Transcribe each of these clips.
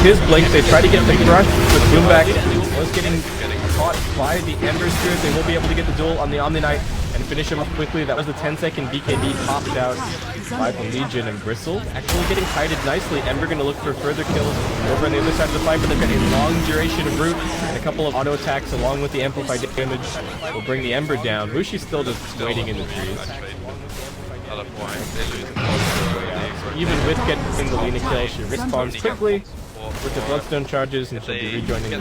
his blink. They try to get the crush, but Boomback was getting caught by the Ember Spirit. They will be able to get the duel on the Omni Knight and finish him up quickly. That was the 10-second BKB popped out by the Legion, and Bristle actually getting kited nicely. Ember going to look for further kills over on the other side of the fight, but they've got a long duration of root and a couple of auto attacks along with the amplified damage will bring the Ember down. Mushi's still just waiting in the trees. Even with getting the Lina kill, she respawns quickly with the Bloodstone charges and she'll be rejoining the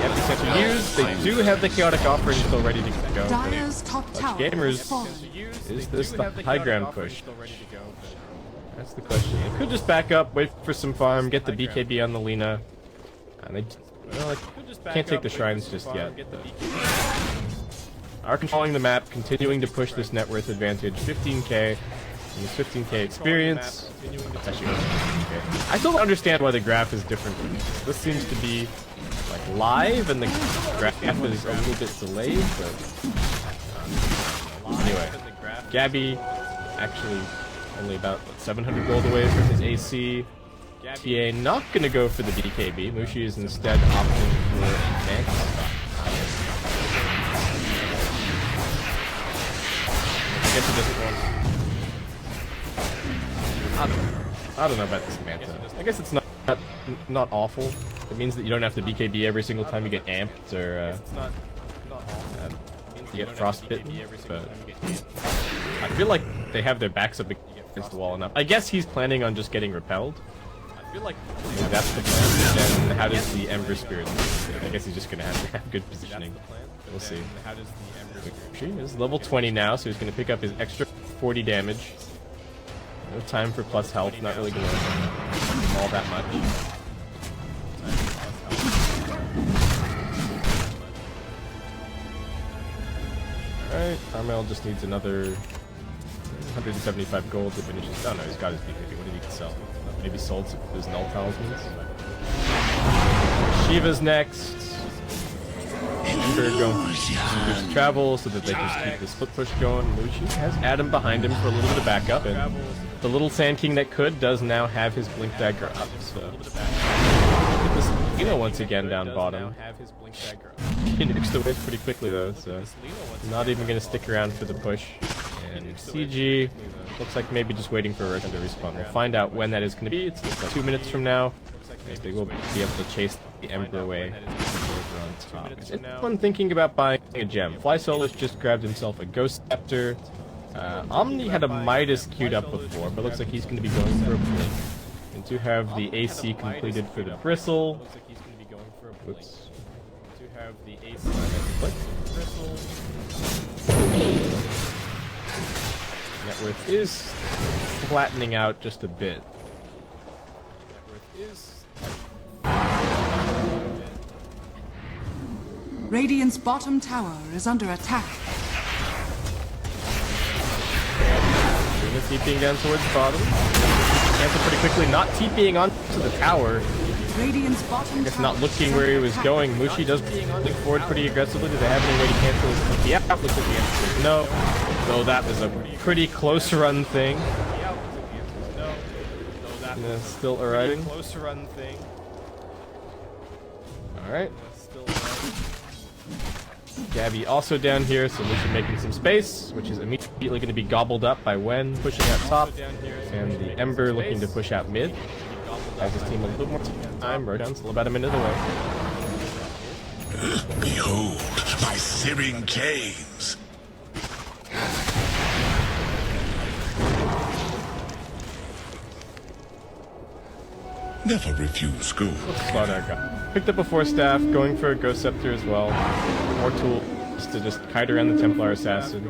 Epicenter used. They do have the Chaotic Offering still ready to go. But Gamers, is this the high ground push? That's the question. They could just back up, wait for some farm, get the BKB on the Lina. And they can't take the shrines just yet. Are controlling the map, continuing to push this net worth advantage. 15k. And this 15k experience. Actually, I still don't understand why the graph is different from this. This seems to be like live, and the graph is a little bit delayed. But anyway, Gabby actually only about 700 gold away from his AC. TA not gonna go for the BKB. Mushi is instead opting for Max. I guess he doesn't want. I don't know about this Manta. I guess it's not awful. It means that you don't have to BKB every single time you get amped or you get frostbitten. But I feel like they have their backs up against the wall enough. I guess he's planning on just getting repelled. I feel like that's the plan. Then how does the Ember Spirit? I guess he's just gonna have to have good positioning. We'll see. She is level 20 now, so he's gonna pick up his extra 40 damage. No time for plus health, not really gonna do all that much. Alright, Carmel just needs another 175 gold to finish his. Oh no, he's got his BKB. What did he sell? Maybe sold some of his null talismans. Shiva's next. Ember going to travel so that they can just keep this foot push going. Mushi has Adam behind him for a little bit of backup, and the little Sand King that could does now have his Blink Dagger up. So get this Lina once again down bottom. He nukes the wave pretty quickly though, so not even going to stick around for the push. And CG looks like maybe just waiting for Roshan to respawn. We'll find out when that is going to be. It's like 2 minutes from now. They will be able to chase the Ember away. I'm thinking about buying a gem. Fly Solus just grabbed himself a Ghost Scepter. Omni had a Midas queued up before, but looks like he's going to be going for a blink. And to have the AC completed for the Bristle. Oops. To have the AC Bristle. Net worth is flattening out just a bit. Net worth is. Radiant's bottom tower is under attack. Luna TPing down towards bottom. Cancel pretty quickly, not TPing onto the tower. Radiant's bottom I guess not looking where he was going. Mushi does link forward pretty aggressively. Do they have any way to cancel his TP out? Looks like the answer is no. Though that was a pretty close run thing. Still arriving. Alright. Gabby also down here, so Mushi making some space, which is immediately going to be gobbled up by Wen pushing out top, and the Ember looking to push out mid. Has his team a little more time. Rodon's still about a minute away. Behold, my searing caves! Never refuse school. Spot our guy. Picked up a 4-staff, going for a Ghost Scepter as well. More tools to just kite around the Templar Assassin.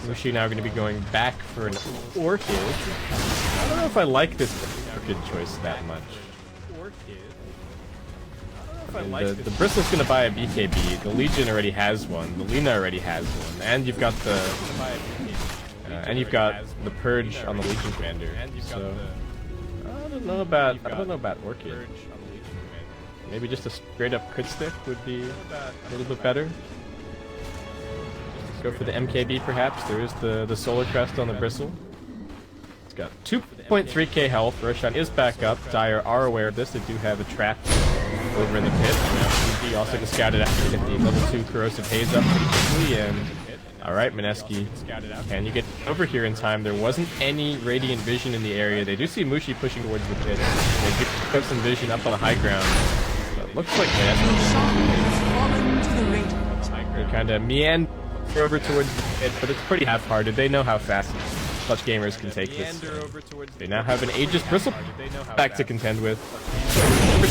Mushi now going to be going back for an Orchid. I don't know if I like this Orchid choice that much. The Bristle's going to buy a BKB. The Legion already has one. The Lina already has one. And you've got the Purge on the Legion Commander. So I don't know about Orchid. Maybe just a straight up crit stick would be a little bit better. Go for the MKB perhaps. There is the Solar Crest on the Bristle. got 2.3k health. Roshan is back up. Dire are aware of this. They do have a trap over in the pit. He also can scout it out to get the level 2 corrosive haze up pretty quickly. And alright, Mineski, can you get over here in time? There wasn't any radiant vision in the area. They do see Mushi pushing towards the pit. They do have some vision up on the high ground. So it looks like they kind of meander over towards the pit, but it's pretty half-hearted. They know how fast such gamers can take this. They now have an Aegis Bristleback to contend with.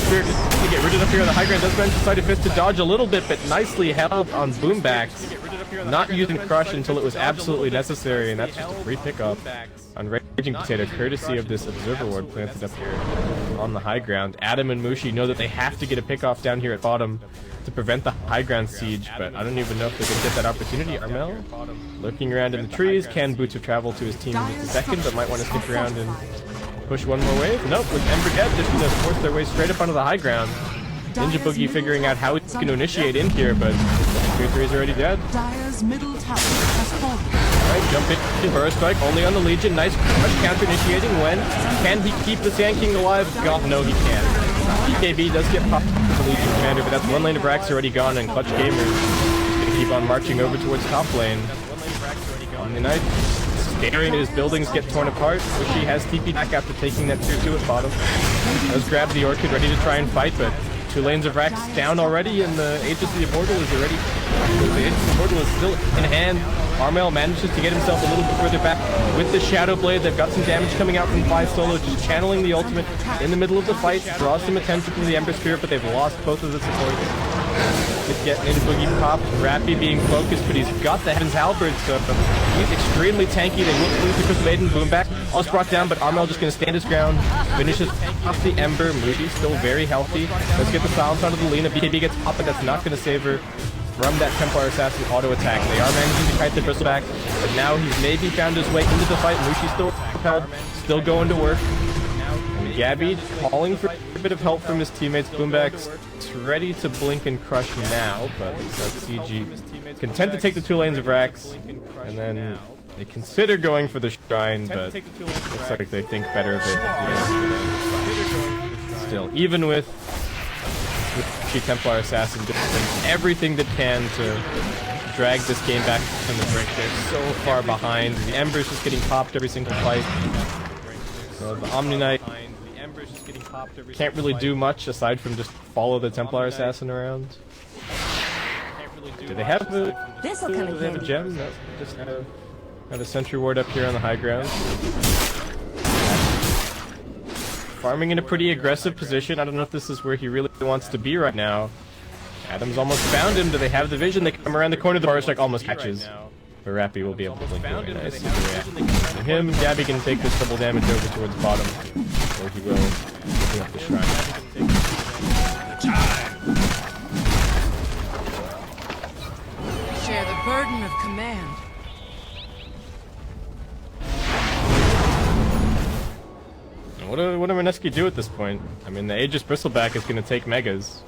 Spirit to get rid of up here on the high ground. Does manage to Side of Fist to dodge a little bit, but nicely held on Boombacks. Not using Crush until it was absolutely necessary, and that's just a free pickup on Raging Potato, courtesy of this Observer Ward planted up here on the high ground. Adam and Mushi know that they have to get a pickoff down here at bottom to prevent the high ground siege, but I don't even know if they can get that opportunity. Armel lurking around in the trees. Can Boots of travel to his team in just a second, but might want to stick around and push one more wave. Nope, with Ember Dead just going to force their way straight up onto the high ground. Ninja Boogie figuring out how he's going to initiate in here, but Tier 3 is already dead. Dire's middle tower has fallen. Alright, jump in, Burrow Strike, only on the Legion. Nice crush counter initiating when? Can he keep the Sand King alive? God, no he can't. BKB does get popped with the Legion Commander, but that's one lane of Rax already gone, and Clutch Gamer is going to keep on marching over towards top lane. Omni-Knight staring at his buildings get torn apart. She has TP back after taking that tier 2 at bottom. Does grab the Orchid, ready to try and fight, but 2 lanes of Rax down already, and the Aegis of the Immortal is already... The Aegis of the Immortal is still in hand. Armel manages to get himself a little bit further back with the Shadow Blade. They've got some damage coming out from 5 solo, just channeling the ultimate in the middle of the fight. Draws some attention from the Ember Spirit, but they've lost both of the supports. Just getting into Boogie popped. Rappy being focused, but he's got the Heaven's Halberd, so he's extremely tanky. They will lose the Crystal Maiden. Boomback almost brought down, but Armel just going to stand his ground. Finishes off the Ember. Mushi still very healthy. Let's get the silence onto the Lina. BKB gets popped, but that's not going to save her from that Templar Assassin auto attack. They are managing to kite the Bristleback, but now he's maybe found his way into the fight. Mushi's still propelled, still going to work. And Gabby calling for a bit of help from his teammates. Boomback's ready to blink and crush now, but CG content to take the 2 lanes of Rax, and then they consider going for the Shrine, but looks like they think better of it. Still, even with the Templar Assassin doing everything that can to drag this game back from the brink. They're so far behind. The Ember's just getting popped every single fight. So the Omni-Knight can't really do much aside from just follow the Templar Assassin around. Do they have a gem? No, just have a sentry ward up here on the high ground. Farming in a pretty aggressive position. I don't know if this is where he really wants to be right now. Adam's almost found him. Do they have the vision? They come around the corner. The Burrow Strike almost catches. But Rappy will be able to blink away. Nice. Him, Gabby can take this double damage over towards bottom, or he will pick up the Shrine. Share the burden of command. What do Mineski do at this point? I mean, the Aegis Bristleback is going to take Megas.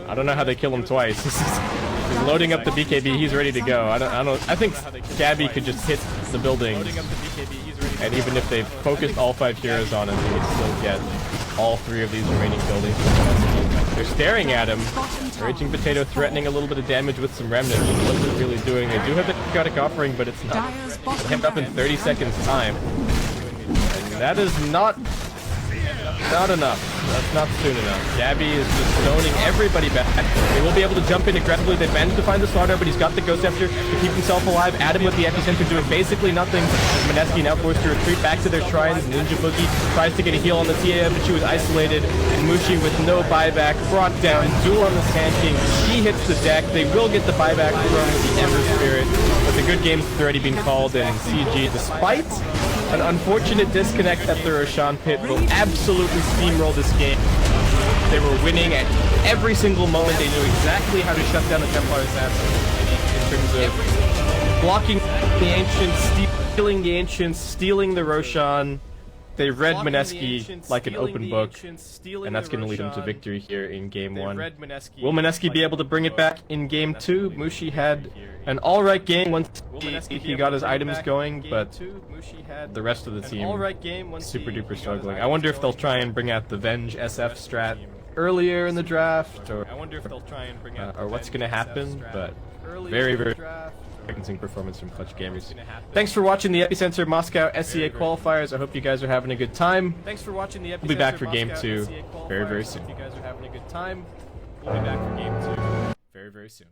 I don't know how they kill him twice. He's loading up the BKB. He's ready to go. I think Gabby could just hit the buildings, and even if they focused all 5 heroes on him, he would still get all 3 of these remaining buildings. They're staring at him. Raging Potato threatening a little bit of damage with some remnants. What's it really doing? They do have the Chaotic Offering, but it's not hemmed up in 30 seconds time. That is not enough. That's not soon enough. Gabby is just zoning everybody back. They will be able to jump in aggressively. They've managed to find the slaughter, but he's got the Ghost Scepter to keep himself alive. Adam with the Epicenter doing basically nothing. Mineski now forced to retreat back to their shrines. Ninja Boogie tries to get a heal on the TA, but she was isolated. And Mushi with no buyback brought down. Duel on the Sand King. She hits the deck. They will get the buyback from the Ember Spirit, but the good game's already been called, and CG, despite an unfortunate disconnect at the Roshan pit, will absolutely steamroll this game. They were winning at every single moment. They knew exactly how to shut down the Templar Assassin in terms of blocking the Ancients, stealing the Ancients, stealing the Roshan. They read Blocking the Mineski ancients, like an stealing open the book, ancients, stealing and that's the going to lead them to Roshan. victory here in game They 1. read Mineski Will Mineski like be an able to open bring it book, back in game and that's gonna 2? lead them to Mushi victory had here an in alright game once Will he Mineski be got able his to bring it items back going, in game but 2? Mushi had the rest of the an team all-right game once super he duper got his struggling. I items wonder if they'll going, try but and bring out the Venge the SF rest of the strat team earlier in the draft, or I wonder if they'll try and bring out the what's Venge going to SF happen, strat but earlier very, in the very draft, or convincing performance from Clutch Gamers. what's gonna happen. Thanks for watching the Epicenter Moscow SCA very qualifiers. I hope you guys are having a good time. Thanks for watching the Epicenter We'll be back for game Moscow 2 SCA qualifiers. very, very I soon. hope you guys are having a good time. We'll be back for game 2 very, very soon.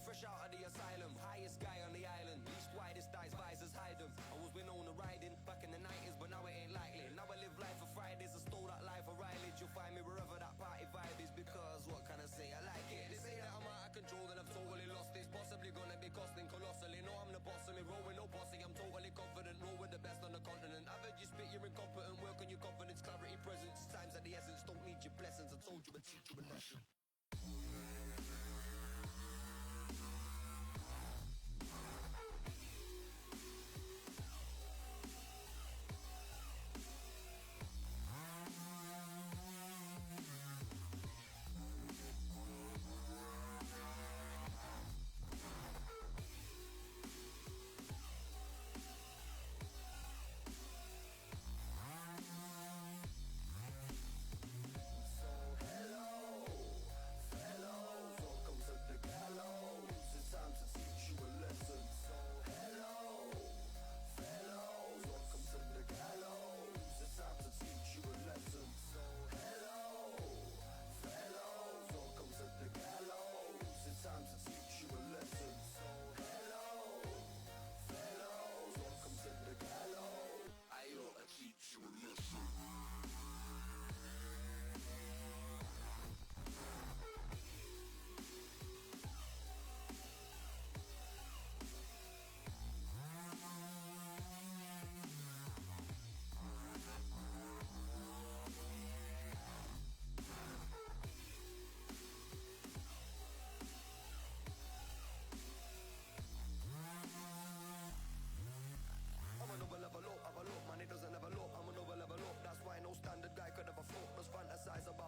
Fresh out of the asylum, highest guy on the island, least widest eyes, visors hide them. I was been on the riding back in the 90s, but now it ain't likely. Now I live life for Fridays, I stole that life for Riley's. You'll find me wherever that party vibe is, because what can I say? I like it. They say that I'm out of control, that I've totally lost it. It's possibly gonna be costing colossally. No, I'm the boss of me, roll with no posse. I'm totally confident, roll with the best on the continent. I've heard you spit, you're incompetent. Work on your confidence, clarity, presence. Times at the essence, don't need your blessings. I told you, but teach you a lesson.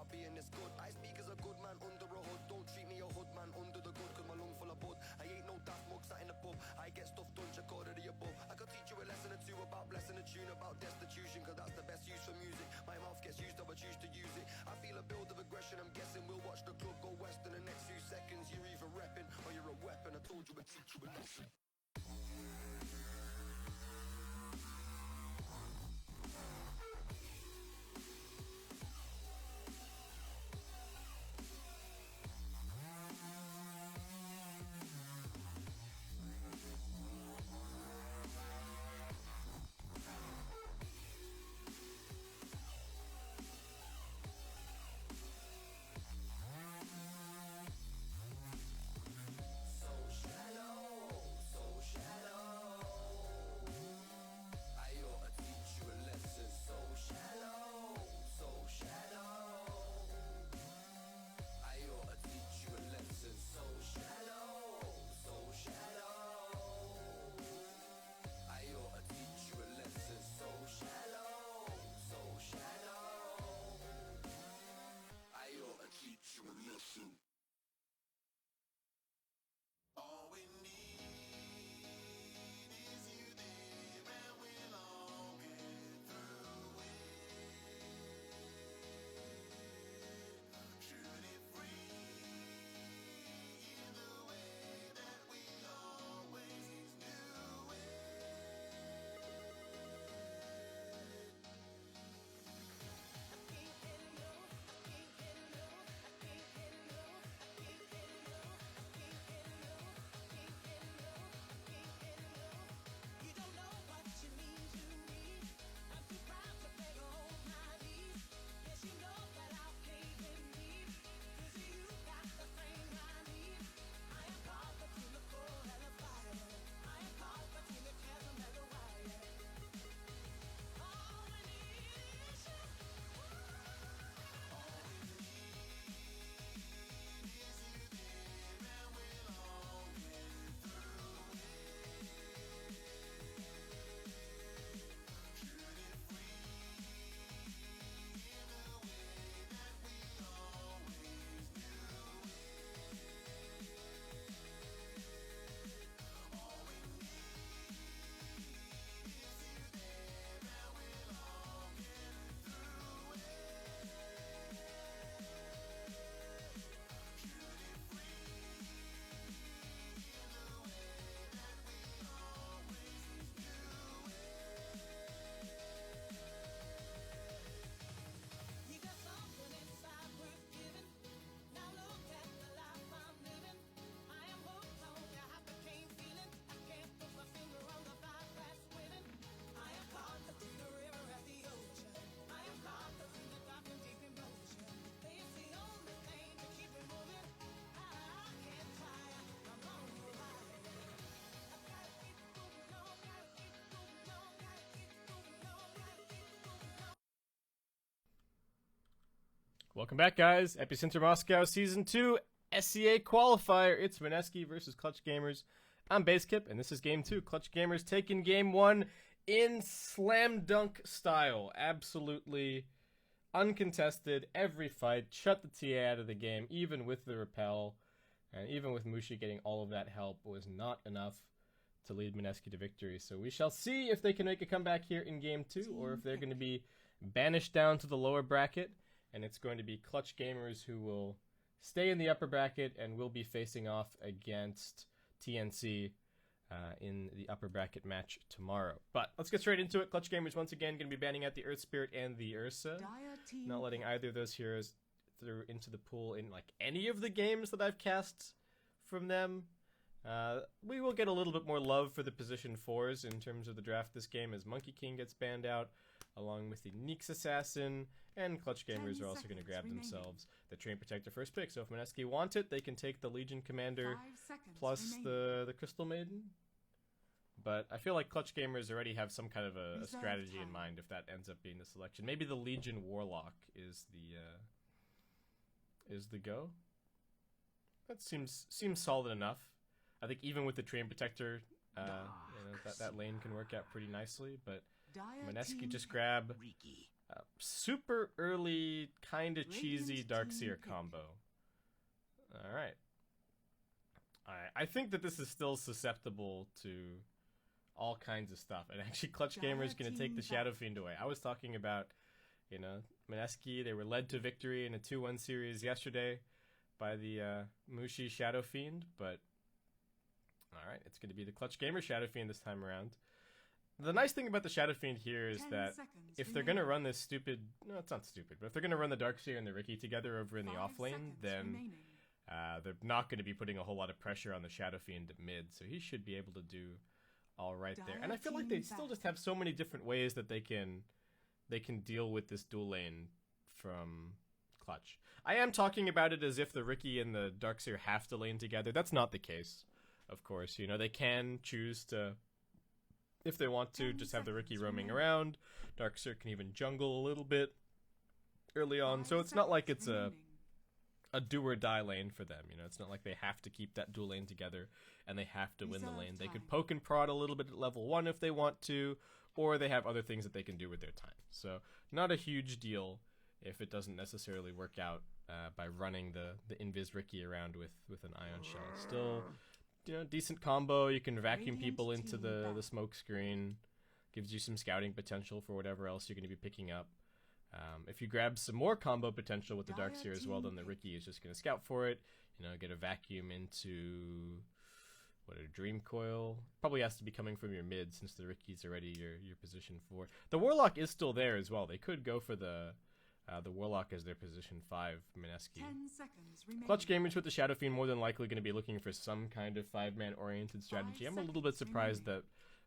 Being this good, I speak as a good man under a hood. Don't treat me a hood man under the good, cause my lung full of bud. I ain't no daft mug sat in the pub. I get stuff done, check order the above. I could teach you a lesson or two about blessing a tune, about destitution, cause that's the best use for music. My mouth gets used up, I choose to use it. I feel a build of aggression, I'm guessing we'll watch the club go west in the next few seconds. You're either repping or you're a weapon. I told you I'd teach you a lesson. So Welcome back, guys. Epicenter Moscow Season 2 SCA Qualifier. It's Mineski versus Clutch Gamers. I'm Basekip, and this is Game 2. Clutch Gamers taking Game 1 in slam dunk style. Absolutely uncontested. Every fight. Shut the TA out of the game, even with the repel. And even with Mushi getting all of that help, was not enough to lead Mineski to victory. So we shall see if they can make a comeback here in Game 2, or if they're going to be banished down to the lower bracket. And it's going to be Clutch Gamers who will stay in the upper bracket and will be facing off against TNC in the upper bracket match tomorrow. But let's get straight into it. Clutch Gamers once again going to be banning out the Earth Spirit and the Ursa. Not letting either of those heroes through into the pool in like any of the games that I've cast from them. We will get a little bit more love for the position 4s in terms of the draft this game as Monkey King gets banned out, along with the Neeks Assassin, and Clutch Gamers are also going to grab themselves the Train Protector first pick. So if Mineski want it, they can take the Legion Commander plus the Crystal Maiden. But I feel like Clutch Gamers already have some kind of a strategy in mind if that ends up being the selection. Maybe the Legion Warlock is the go. That seems solid enough. I think even with the Train Protector, that lane can work out pretty nicely. But Mineski just grab super early, kind of cheesy Darkseer combo. All right. I think that this is still susceptible to all kinds of stuff. And actually, Clutch Gamers going to take the Shadow Fiend away. I was talking about, Mineski, they were led to victory in a 2-1 series yesterday by the Mushi Shadow Fiend, but alright, it's going to be the Clutch Gamer Shadow Fiend this time around. The nice thing about the Shadow Fiend here is that if they're going to run this stupid, no, it's not stupid, but if they're going to run the Darkseer and the Riki together over in the off lane, then they're not going to be putting a whole lot of pressure on the Shadow Fiend at mid, so he should be able to do alright there. And I feel like they still just have so many different ways that they can deal with this dual lane from Clutch. I am talking about it as if the Riki and the Darkseer have to lane together. That's not the case, of course. They can choose to, if they want to, just have the Riki roaming around. Darkseer can even jungle a little bit early on. So it's not like it's a do or die lane for them. It's not like they have to keep that dual lane together and they have to win the lane. They could poke and prod a little bit at level 1 if they want to, or they have other things that they can do with their time. So not a huge deal if it doesn't necessarily work out by running the Invis Riki around with an Ion Shell. Still, decent combo. You can vacuum people into the smoke screen. Gives you some scouting potential for whatever else you're going to be picking up. If you grab some more combo potential with the Darkseer as well, then the Riki is just going to scout for it. Get a vacuum into a Dream Coil. Probably has to be coming from your mid since the Riki's already your position 4. The Warlock is still there as well. They could go for the Warlock as their position 5 Mineski. Clutch Gamers with the Shadow Fiend more than likely going to be looking for some kind of 5-man oriented strategy. I'm a little bit surprised that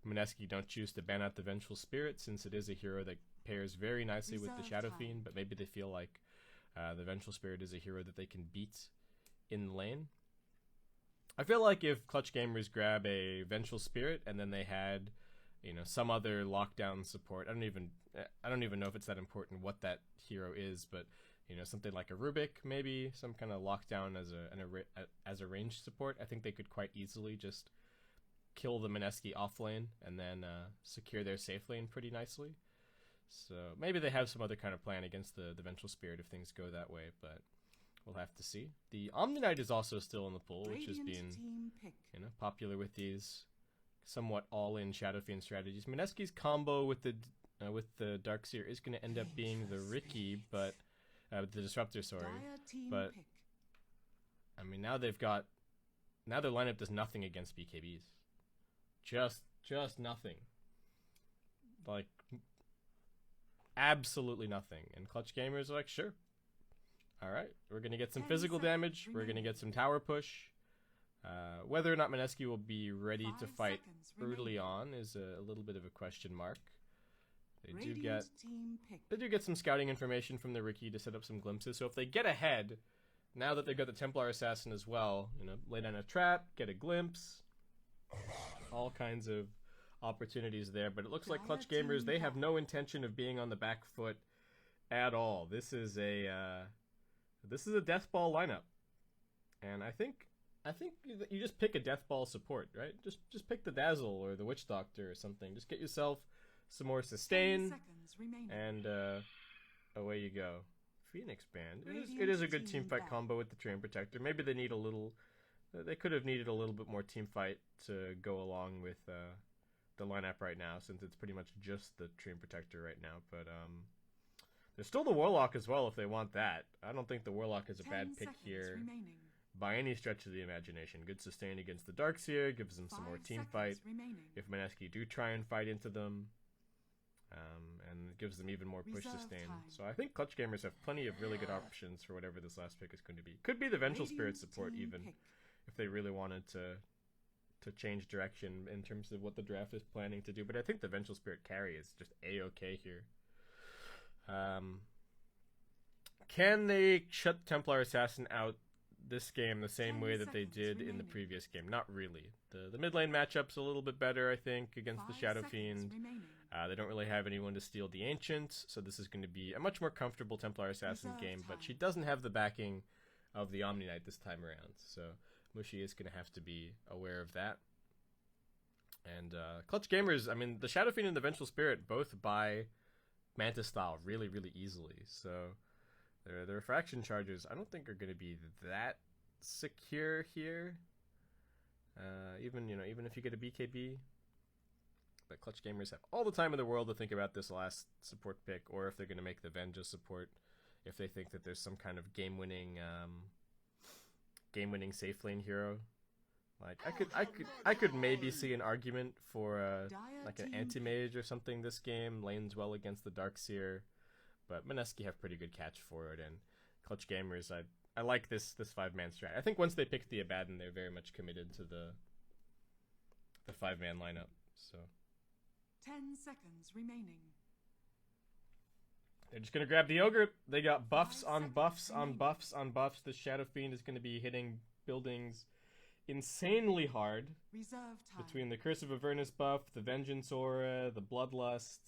Mineski don't choose to ban out the Vengeful Spirit, since it is a hero that pairs very nicely with the Shadow Fiend, but maybe they feel like the Vengeful Spirit is a hero that they can beat in lane. I feel like if Clutch Gamers grab a Vengeful Spirit and then they had some other lockdown support. I don't even know if it's that important what that hero is, but something like a Rubik, maybe some kind of lockdown as a ranged support. I think they could quite easily just kill the Mineski off lane and then secure their safe lane pretty nicely. So maybe they have some other kind of plan against the Vengeful Spirit if things go that way, but we'll have to see. The Omni Knight is also still in the pool, which has been popular with these somewhat all-in Shadow Fiend strategies. Mineski's combo with the Darkseer is going to end up being the Riki, but the Disruptor, sorry. But I mean, now their lineup does nothing against BKBs. Just nothing. Like absolutely nothing. And Clutch Gamers are like, sure. All right, we're going to get some physical damage. We're going to get some tower push. Whether or not Mineski will be ready to fight early on is a little bit of a question mark. They do get some scouting information from the Riki to set up some glimpses. So if they get ahead, now that they've got the Templar Assassin as well, lay down a trap, get a glimpse, all kinds of opportunities there. But it looks like Clutch Gamers, they have no intention of being on the back foot at all. This is a This is a death ball lineup, and I think you just pick a death ball support, right? Just pick the Dazzle or the Witch Doctor or something. Just get yourself some more 10 sustain, seconds remaining. and away you go. Phoenix Band. It is a good team fight combo with the Train Protector. Maybe they need a little. They could have needed a little bit more team fight to go along with the lineup right now, since it's pretty much just the Train Protector right now. But there's still the Warlock as well if they want that. I don't think the Warlock is a 10 bad pick seconds here remaining. by any stretch of the imagination. Good sustain against the Darkseer, gives them some more 5 team seconds fight remaining. if Mineski do try and fight into them. And it gives them even more push Reserve sustain. time. So I think Clutch Gamers have plenty of really good options for whatever this last pick is going to be. Could be the Vengeful Spirit Radiant support team even, pick. if they really wanted to change direction in terms of what the draft is planning to do. But I think the Vengeful Spirit carry is just a-okay here. Can they shut Templar Assassin out this game the same 10 way that they seconds did in the remaining. previous game? Not really. The mid lane matchup's a little bit better, I think, against the 5 Shadow seconds Fiend. remaining. They don't really have anyone to steal the Ancients, so this is going to be a much more comfortable Templar Assassin Reserve game, time. but she doesn't have the backing of the Omni Knight this time around, so Mushi is going to have to be aware of that. And Clutch Gamers, I mean, the Shadow Fiend and the Vengeful Spirit both buy Mantis style really, really easily, so their refraction charges I don't think are going to be that secure here. Even if you get a BKB. But Clutch Gamers have all the time in the world to think about this last support pick, or if they're going to make the Venja support, if they think that there's some kind of game-winning safe lane hero. Like I could maybe see an argument for like an anti-mage or something this game, lanes well against the Darkseer, but Mineski have pretty good catch for it, and Clutch Gamers, I like this 5-man strat. I think once they pick the Abaddon, they're very much committed to the 5-man lineup. So 10 seconds remaining. they're just gonna grab the Ogre. They got buffs 5 on seconds buffs on remaining. buffs on buffs. The Shadow Fiend is gonna be hitting buildings insanely hard Reserve time. between the Curse of Avernus buff, the Vengeance Aura, the Bloodlust.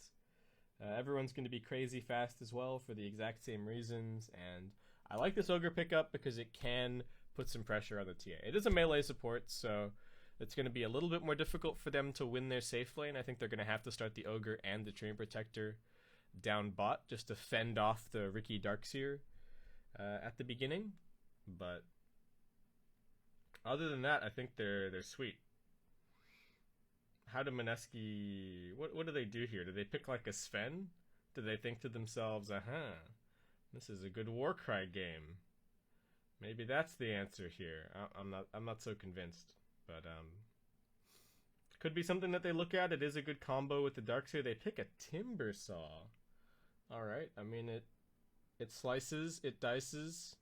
Everyone's going to be crazy fast as well for the exact same reasons, and I like this Ogre pickup because it can put some pressure on the TA. It is a melee support, so it's going to be a little bit more difficult for them to win their safe lane. I think they're going to have to start the Ogre and the Train Protector down bot just to fend off the Ricky Darkseer at the beginning, but other than that, I think they're sweet. How do Mineski... What do they do here? Do they pick like a Sven? Do they think to themselves, this is a good Warcry game. Maybe that's the answer here. I'm not so convinced. But could be something that they look at. It is a good combo with the Darkseer. They pick a Timber Saw. Alright, I mean it slices, it dices,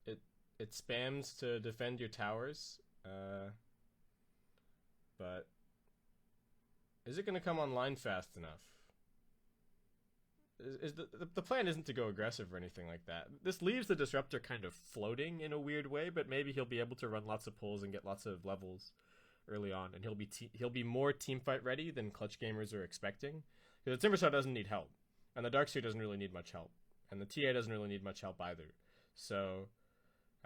it spams to defend your towers. But is it going to come online fast enough? The plan isn't to go aggressive or anything like that. This leaves the Disruptor kind of floating in a weird way, but maybe he'll be able to run lots of pulls and get lots of levels early on, and he'll be more teamfight ready than Clutch Gamers are expecting. Because the Timbersaw doesn't need help, and the Darkseer doesn't really need much help, and the TA doesn't really need much help either. So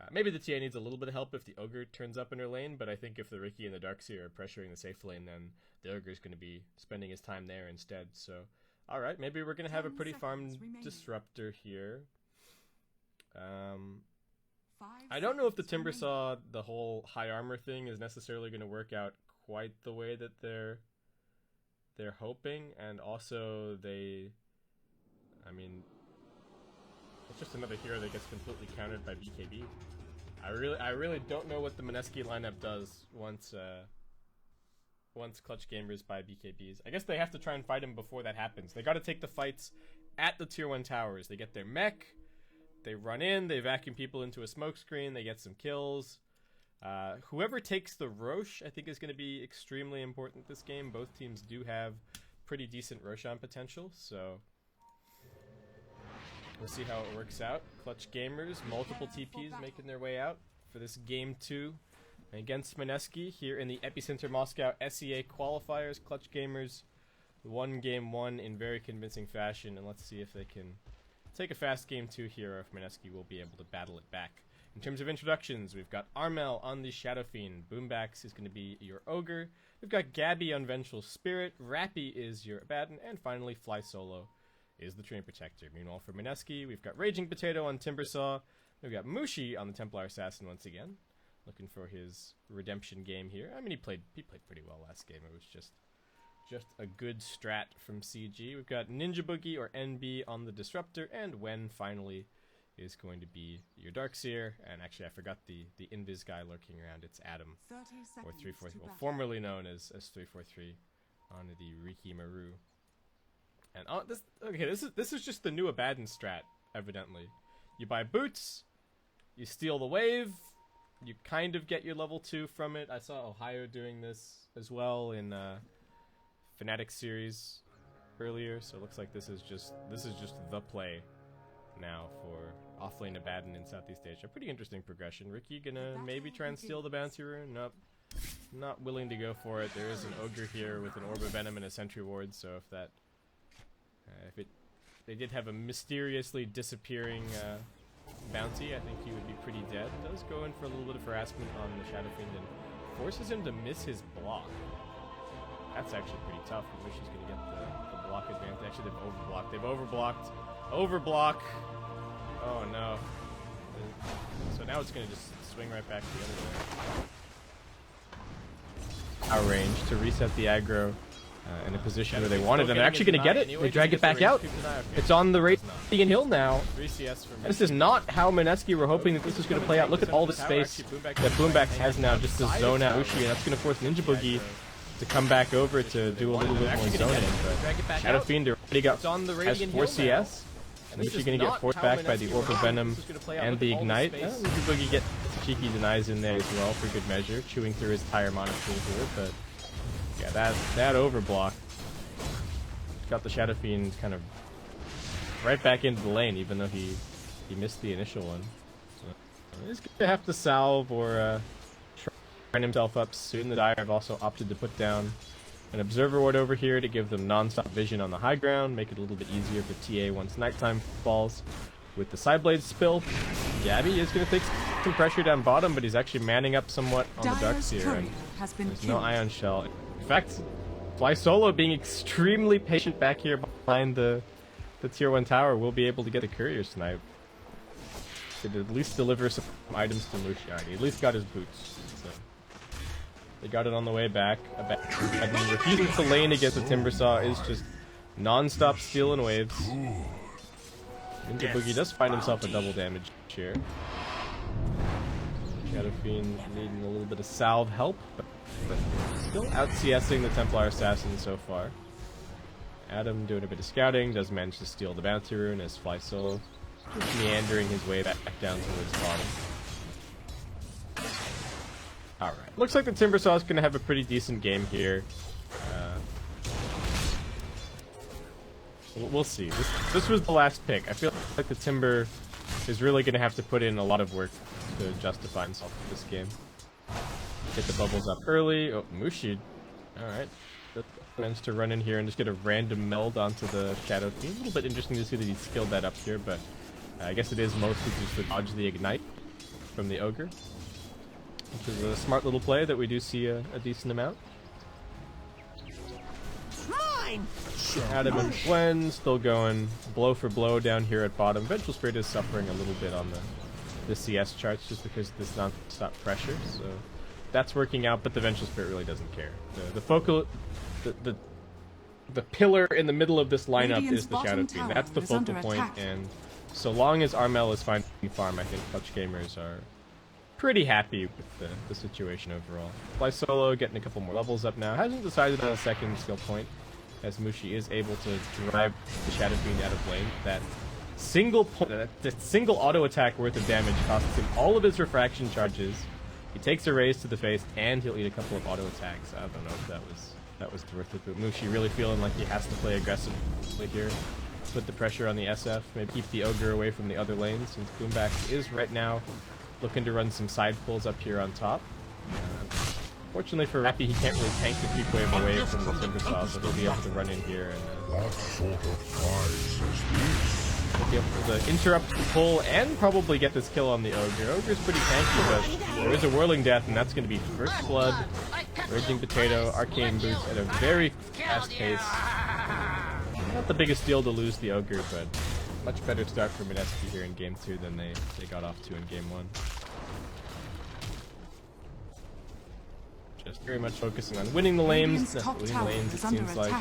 maybe the TA needs a little bit of help if the Ogre turns up in her lane, but I think if the Ricky and the Darkseer are pressuring the safe lane, then the Ogre is going to be spending his time there instead. So, alright, maybe we're going to have a 10 pretty seconds farmed remaining. Disruptor here. 5 I don't know if the seconds Timbersaw, the whole high armor thing, is necessarily going to work out quite the way that they're hoping, and also it's just another hero that gets completely countered by BKB. I really don't know what the Mineski lineup does once Clutch Gamers buy BKBs. I guess they have to try and fight him before that happens. They got to take the fights at the tier 1 towers. They get their mech, they run in, they vacuum people into a smoke screen, they get some kills. Whoever takes the Roche, I think, is going to be extremely important this game. Both teams do have pretty decent Roshan potential, so we'll see how it works out. Clutch Gamers, multiple TPs making their way out for this Game 2 against Mineski here in the Epicenter Moscow SEA qualifiers. Clutch Gamers won Game 1 in very convincing fashion, and let's see if they can take a fast game 2 here if Mineski will be able to battle it back. In terms of introductions, we've got Armel on the Shadow Fiend. Boombax is going to be your Ogre. We've got Gabby on Vengeful Spirit. Rappy is your Abaddon. And finally, Fly Solo is the Train Protector. Meanwhile, for Mineski, we've got Raging Potato on Timbersaw. We've got Mushi on the Templar Assassin once again. Looking for his redemption game here. I mean, he played pretty well last game. It was just a good strat from CG. We've got Ninja Boogie or NB on the Disruptor. And Wen finally is going to be your Darkseer, and actually I forgot the Invis guy lurking around. It's Adam, 30 or seconds 343, to well, formerly known as 343, on the Riki Maru. And this is just the new Abaddon strat, evidently. You buy boots, you steal the wave, you kind of get your level 2 from it. I saw Ohio doing this as well in Fnatic series earlier, so it looks like this is just the play now for offlane Abaddon in Southeast Asia. Pretty interesting progression. Riki gonna maybe try and steal the bounty rune. Nope. Not willing to go for it. There is an Ogre here with an Orb of Venom and a Sentry Ward, so if that... they did have a mysteriously disappearing bounty, I think he would be pretty dead. Does go in for a little bit of harassment on the Shadow Fiend and forces him to miss his block. That's actually pretty tough. I wish he's gonna get the block advantage. Actually, they've overblocked. Overblock! Oh no. So now it's gonna just swing right back the other way. Our range to reset the aggro in a position where they wanted, and they're actually gonna get it. They drag it back out. It's on the Radiant Hill now. This is not how Mineski were hoping that this was gonna play out. Look at all the space that Boombax has now just to zone out Ushi, and that's gonna force Ninja Boogie to come back over to do a little bit more zoning. But Shadow Fiend already has 4 CS. And Ushi gonna get forced back by the Orb of Venom and the Ignite. Ninja Boogie gets cheeky denies in there as well for good measure, chewing through his entire mana pool here. But yeah, that overblock got the Shadow Fiend kind of right back into the lane, even though he missed the initial one. So he's gonna have to salve or try himself up soon. The Dire have also opted to put down an Observer Ward over here to give them non-stop vision on the high ground, make it a little bit easier for TA once nighttime falls. With the Sideblade spill, Gabby is going to take some pressure down bottom, but he's actually manning up somewhat on the Darkseer, and there's no Ion Shell. In fact, Fly Solo being extremely patient back here behind the tier 1 tower will be able to get a Courier Snipe. Could at least deliver some items to Mushi. He at least got his boots. So. They got it on the way back. Abaddon refusing to lane against the Timbersaw is just non-stop stealing waves. Ninja Boogie does find himself a double damage here. Shadow Fiend needing a little bit of salve help, but still out CSing the Templar Assassin so far. Adam doing a bit of scouting, does manage to steal the bounty rune as Fly Solo just meandering his way back down towards bottom. Alright, looks like the Timbersaw is going to have a pretty decent game here. We'll see. This was the last pick. I feel like the Timber is really going to have to put in a lot of work to justify himself this game. Get the bubbles up early. Oh, Mushi. Alright. Managed to run in here and just get a random meld onto the Shadow Fiend. A little bit interesting to see that he skilled that up here, but I guess it is mostly just to dodge the Ignite from the Ogre. Which is a smart little play that we do see a decent amount. Adam and Gwen still going blow for blow down here at bottom. Vengeful Spirit is suffering a little bit on the CS charts just because of this non-stop pressure. So that's working out, but the Vengeful Spirit really doesn't care. The pillar in the middle of this lineup is the Shadow Fiend. That's the focal point, and so long as Armel is finding farm, I think Clutch Gamers are pretty happy with the situation overall. Fly Solo getting a couple more levels up now. Hasn't decided on a second skill point, as Mushi is able to drive the Shadow Fiend out of lane. That single auto attack worth of damage costs him all of his refraction charges. He takes a raise to the face, and he'll eat a couple of auto attacks. I don't know if that was worth it, but Mushi really feeling like he has to play aggressively here. Put the pressure on the SF, maybe keep the Ogre away from the other lanes, since Boombax is right now looking to run some side pulls up here on top. Fortunately for Rappy, he can't really tank the creep wave away from the Timbersaw, so he'll be able to run in here and He'll be able to interrupt the pull and probably get this kill on the Ogre. Ogre's pretty tanky, but there is a Whirling Death, and that's going to be First Blood, Raging Potato, Arcane Boots at a very fast pace. Not the biggest deal to lose the Ogre, but much better start for Mineski here in Game 2 than they got off to in Game 1. Just very much focusing on winning the lanes. Winning the lanes, it seems like.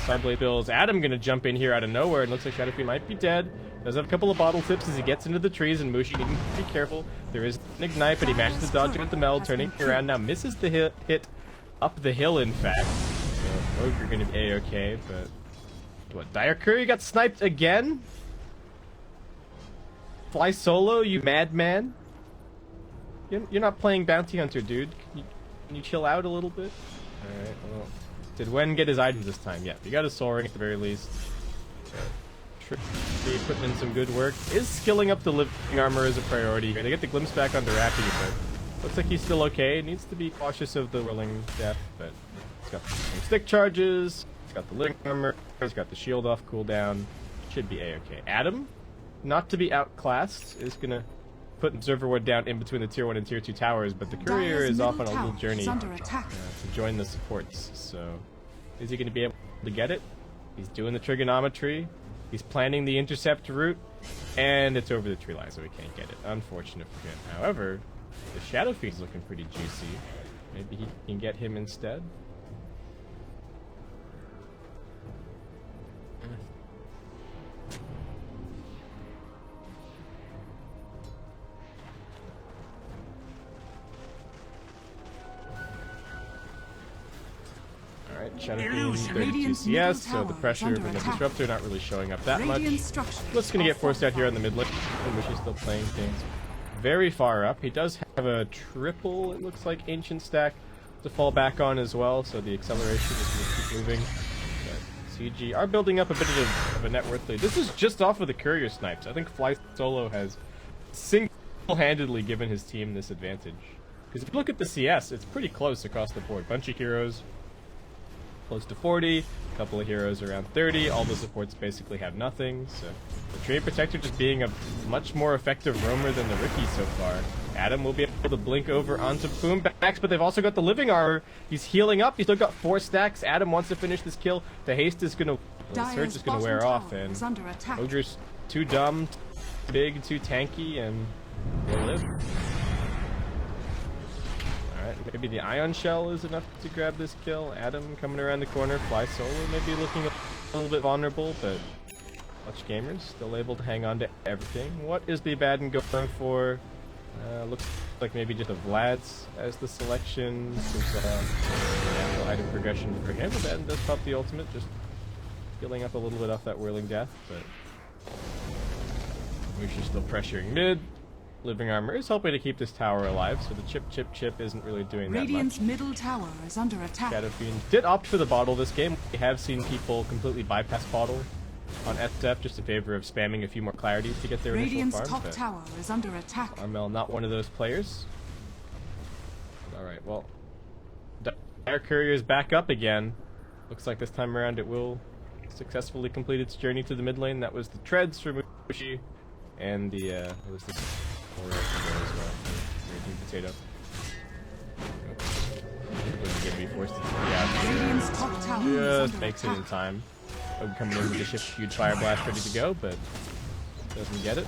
Sideblade builds. Adam gonna jump in here out of nowhere, and looks like Shadow Fiend might be dead. Does have a couple of bottle tips as he gets into the trees, and Mushi needs to be careful. There is an Ignite, but he manages to dodge it with the meld, turning around now. Misses the hit up the hill, in fact. So Ogre gonna be A-okay, but... What, Dire Courier got sniped again? Fly solo, you madman? You're not playing Bounty Hunter, dude. Can you chill out a little bit? Alright, well... Did Wen get his items this time? Yeah, he got his Soul Ring at the very least. The equipment, some good work. Is skilling up the living armor as a priority. They get the glimpse back on Duraki, but looks like he's still okay. Needs to be cautious of the Whirling Death, but he's got some stick charges. He's got the living armor. He's got the shield off cooldown. Should be a-okay. Adam, not to be outclassed, is gonna put Observer Ward down in between the tier 1 and tier 2 towers, but the Courier is off on a little journey to join the supports. So, is he going to be able to get it? He's doing the trigonometry, he's planning the intercept route, and it's over the tree line, so he can't get it. Unfortunate for him. However, the Shadow Fiend's looking pretty juicy. Maybe he can get him instead. Alright, Shadow Fiend, 32 CS, so the pressure from the Disruptor not really showing up that much. Blitz's gonna get forced out here on the mid lane, which he's still playing things very far up. He does have a triple, it looks like, Ancient stack to fall back on as well, so the acceleration is gonna keep moving. But CG are building up a bit of a net worth lead. This is just off of the Courier snipes. I think Fly Solo has single-handedly given his team this advantage. Because if you look at the CS, it's pretty close across the board. Bunch of heroes close to 40, a couple of heroes around 30, all the supports basically have nothing, so the Trade Protector just being a much more effective roamer than the Riki so far. Adam will be able to blink over onto Boombacks, but they've also got the living armor. He's healing up, he's still got 4 stacks. Adam wants to finish this kill. The haste is gonna, the surge is gonna wear off, and Ogre's too dumb, too big, too tanky, and will live. Maybe the Ion Shell is enough to grab this kill. Adam coming around the corner. Fly Solo maybe looking a little bit vulnerable, but Clutch Gamers still able to hang on to everything. What is the Abaddon going for? Looks like maybe just a Vlad's as the selection. Since natural item progression for him. Abaddon does pop the ultimate, just healing up a little bit off that Whirling Death, but Mushi's still pressuring mid. Living armor is helping to keep this tower alive, so the chip isn't really doing that much. Radiant's middle tower is under attack. Shadow Fiend did opt for the bottle this game. We have seen people completely bypass bottle on SF just in favor of spamming a few more clarities to get their Radiant's initial farm. top tower is under attack. Armel not one of those players. Alright, well, Dire Courier is back up again. Looks like this time around it will successfully complete its journey to the mid lane. That was the treads for Mushi, and the, what was this? As well. Potato. Gonna be forced to just makes it in time. Coming in with the shift huge fire blast ready to go, but doesn't get it.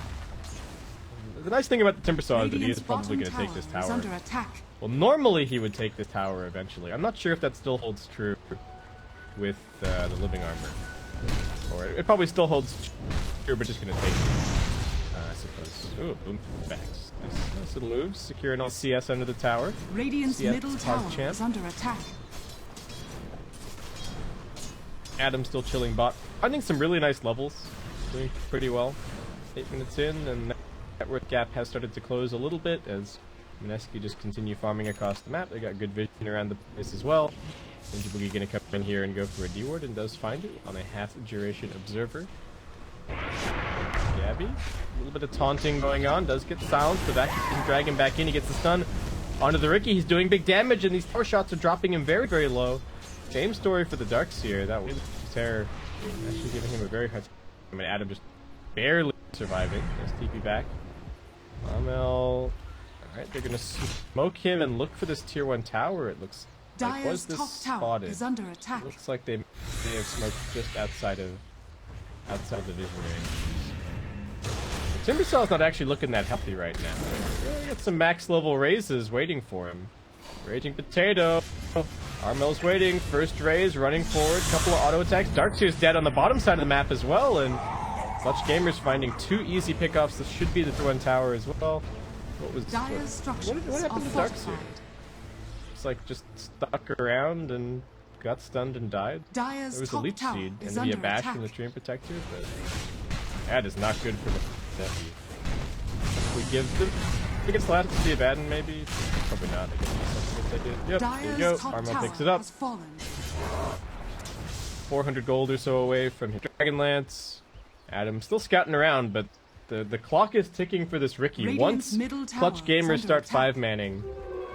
The nice thing about the Timber Saw is that he is probably going to take this tower. Well, normally he would take this tower eventually. I'm not sure if that still holds true with the living armor, or it probably still holds true, but just going to take it. I suppose. Ooh, Boombacks. Nice little moves. Securing all CS under the tower. Radiant's CS middle tower is under attack. Adam still chilling bot. Finding some really nice levels. Doing pretty well. 8 minutes in, and net worth gap has started to close a little bit as Mineski just continue farming across the map. They got good vision around the place as well. Ninja Boogie gonna come in here and go for a D-ward, and does find it on a half duration observer. Gabby, a little bit of taunting going on, does get silenced, but that can drag him back in. He gets the stun onto the Riki. He's doing big damage, and these power shots are dropping him very, very low. Same story for the Darkseer. That was Terror actually giving him a very hard time. I mean, Adam just barely surviving. Let's TP back. Amel. Alright, they're gonna smoke him and look for this tier 1 tower, it looks like. Was Dire's this top tower spotted? is under attack. Looks like they may have smoked just outside the vision range. Timbersaw not actually looking that healthy right now. Really got some max level raises waiting for him. Raging Potato. Armel's waiting. First raise, running forward. Couple of auto attacks. Darkseer's dead on the bottom side of the map as well. And Clutch Gamer's finding 2 easy pickoffs. This should be the tier 1 tower as well. What was Dire's structures what happened are to Darkseer? fortified. It's like just stuck around and got stunned and died. Dire's There was a top leech tower seed is and maybe a under bash attack. from the Treant Protector, but that is not good for the nephew. We give them. I think it's allowed to be a Baden, maybe. Probably not. I guess yep, there you Dire's go. top Armel tower picks it up. has fallen. 400 gold or so away from his Dragonlance. Adam still scouting around, but the clock is ticking for this Ricky. Radiant's Once middle tower Clutch is Gamers under start attack. 5-manning,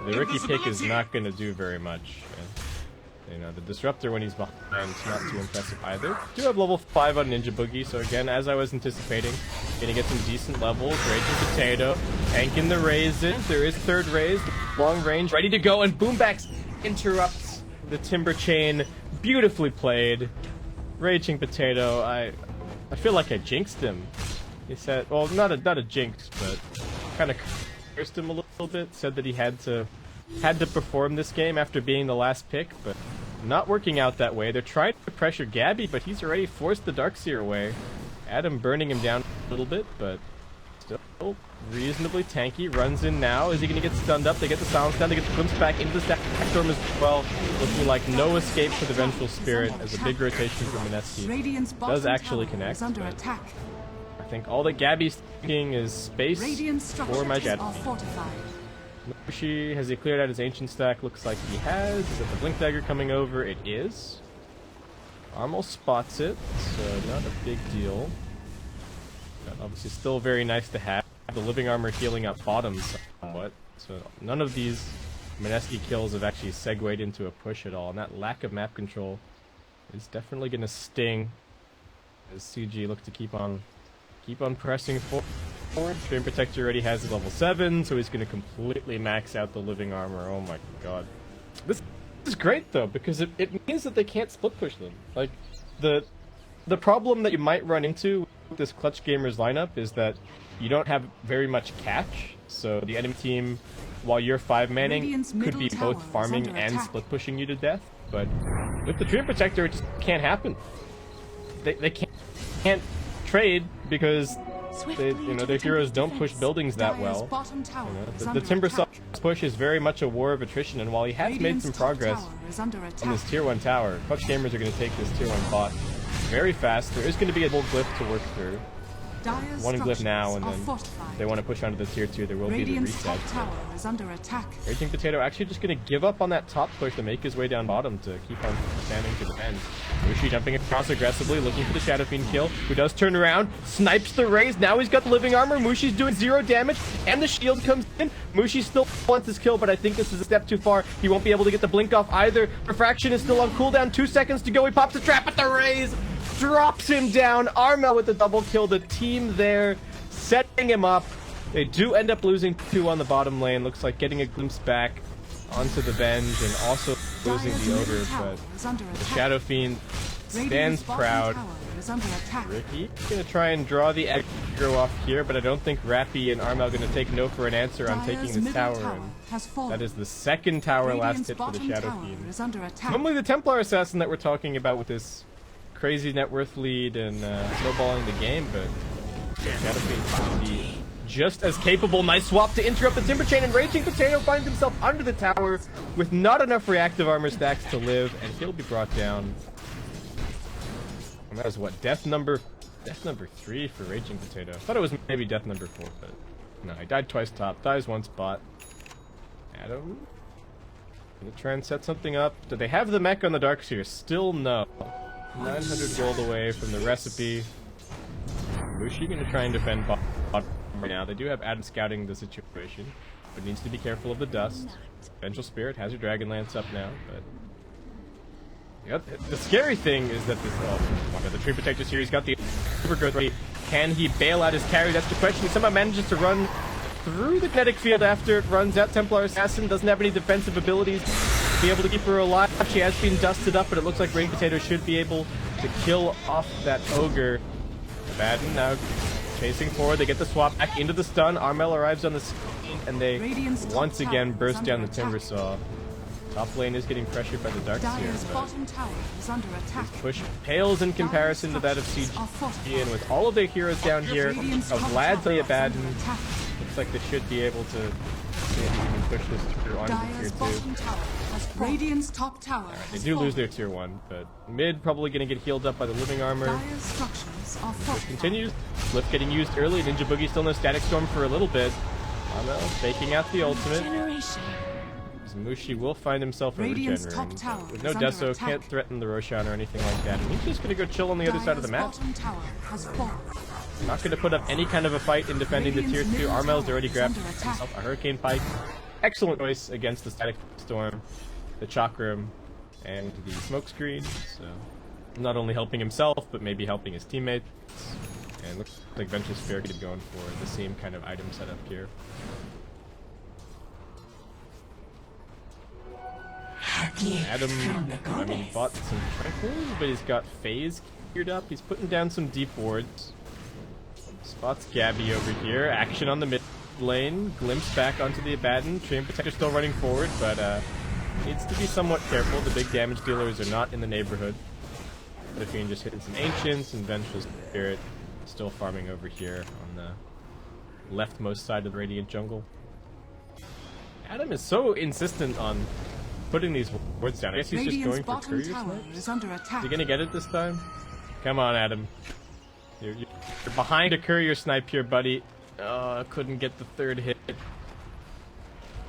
the Ricky pick is not going to do very much. And, you know, the Disruptor when he's behind is not too impressive either. Do have level 5 on Ninja Boogie, so again, as I was anticipating, gonna get some decent levels. Raging Potato, tanking the raises. There is third raise, long range, ready to go, and Boombacks interrupts the Timber Chain. Beautifully played. Raging Potato, I feel like I jinxed him. He said, well, not a jinx, but kind of cursed him a little bit. Said that he had to perform this game after being the last pick, but not working out that way. They're trying to pressure Gabby, but he's already forced the Darkseer away. Adam burning him down a little bit, but still reasonably tanky. Runs in now. Is he going to get stunned up? They get the silence down. They get the glimpse back into the stack storm as well. Looking like no escape for the Vengeful Spirit as a big rotation from Mineski Radiant's does bottom actually tower connect. is under But attack. I think all that Gabby's thinking is space Radiant's for my structures are Jadby. fortified. Mushi, has he cleared out his ancient stack? Looks like he has. Is it the Blink Dagger coming over? It is. Armel spots it, so not a big deal. But obviously still very nice to have. The Living Armor healing up bottom somewhat. So none of these Mineski kills have actually segued into a push at all, and that lack of map control is definitely going to sting as CG looks to keep on pressing forward. Treant Protector already has his level 7, so he's going to completely max out the Living Armor. Oh my god. This is great though, because it means that they can't split push them. Like, the problem that you might run into with this Clutch Gamers lineup is that you don't have very much catch, so the enemy team, while you're 5-manning, Radiant's could be middle both tower is farming under and attack. split pushing you to death, but with the Treant Protector it just can't happen. They can't trade because their heroes don't push buildings that Dire's well. bottom tower is The under Timbersaw attack. push is very much a war of attrition, and while he has made Radiant's some top progress tower is under on attack. this tier 1 tower, Clutch Gamers are going to take this tier 1 bot very fast. There is going to be a little glyph to work through. Dire's One glyph now, and structures are then fortified. they want to push onto the tier 2. There will Radiant's be the reset. top tower is under attack. Raging Potato actually just going to give up on that top push to make his way down bottom to keep on standing to defend. Mushi jumping across aggressively, looking for the Shadow Fiend kill, who does turn around, snipes the raise. Now he's got the Living Armor. Mushi's doing 0 damage, and the shield comes in. Mushi still wants his kill, but I think this is a step too far. He won't be able to get the blink off either. Refraction is still on cooldown. 2 seconds to go. He pops a trap at the raise, drops him down. Armel with the double kill. The team there setting him up. They do end up losing 2 on the bottom lane. Looks like getting a glimpse back onto the Venge and also losing Dire's the middle Ogre, tower but is under the attack. Shadow Fiend Radiant's stands bottom proud. tower is under attack. Ricky gonna try and draw the aggro off here, but I don't think Rappy and Armel gonna take no for an answer on taking Dire's this middle tower. tower And has fallen. that is the second tower last Radiant's hit for the bottom Shadow tower Fiend. is under attack. Normally the Templar Assassin that we're talking about with this crazy net worth lead and snowballing the game, but Shadow Fiend should be just as capable. Nice swap to interrupt the Timber Chain, and Raging Potato finds himself under the tower with not enough reactive armor stacks to live, and he'll be brought down. And that is what, death number 3 for Raging Potato. I thought it was maybe death number 4, but no, he died twice top, dies once bot. Adam gonna try and set something up. Do they have the mech on the Darkseer? Still no. 900 gold away from the recipe. Mushi gonna try and defend bot right now. They do have Adam scouting the situation, but needs to be careful of the dust. Vengeful Spirit has your Dragonlance up now, but Yep. The scary thing is that the Tree Protector's here. He's got the overgrowth ready. Can he bail out his carry? That's the question. He somehow manages to run through the kinetic field after it runs out. Templar Assassin doesn't have any defensive abilities to be able to keep her alive. She has been dusted up, but it looks like Rain Potato should be able to kill off that ogre. Abaddon now chasing forward. They get the swap back into the stun. Armel arrives on the scene, and they once again burst down the Timbersaw. Top lane is getting pressured by the Dark Seer, but push pales in comparison to that of CG, and with all of their heroes down here, of Vlad's the Abaddon, looks like they should be able to even push this through onto tier 2. Radiant's top tower. They do lose their tier 1, but mid probably going to get healed up by the living armor. Push continues. Flip getting used early. Ninja Boogie still no Static Storm for a little bit. Armel faking out the ultimate. Mushi will find himself a regen room. With no Deso, can't threaten the Roshan or anything like that. And he's just going to go chill on the other side of the map. Not going to put up any kind of a fight in defending the tier 2. Armel's already grabbed himself a Hurricane Pike. Excellent choice against the Static Storm, the Chakram, and the Smokescreen. So, not only helping himself, but maybe helping his teammates. And looks like Venture Sphere could going for the same kind of item setup here. Adam, bought some Tranquils, but he's got Phase geared up. He's putting down some deep wards. Spots Gabby over here. Action on the mid lane. Glimpse back onto the Abaddon. Train Protector still running forward, but needs to be somewhat careful. The big damage dealers are not in the neighborhood. Lithian just hitting some Ancients, and Vengeful Spirit still farming over here on the leftmost side of the Radiant jungle. Adam is so insistent on putting these wards down. I guess he's just going for courier snipes. Is he gonna get it this time? Come on, Adam. You're behind a courier snipe here, buddy. Couldn't get the third hit.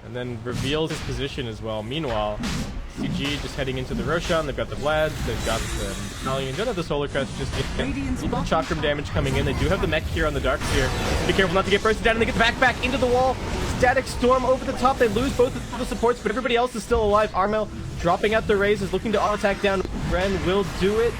And then reveals his position as well. Meanwhile, CG just heading into the Roshan. They've got the Vlad, they've got the Malian. Don't have the Solar Crest, just get a little bit of Chakram damage coming in. They do have the mech here on the Dark Sphere. Be careful not to get bursted down, and they get the back into the wall. Static Storm over the top. They lose both of the supports, but everybody else is still alive. Armel dropping out the raise, is looking to auto-attack down. Ren will do it.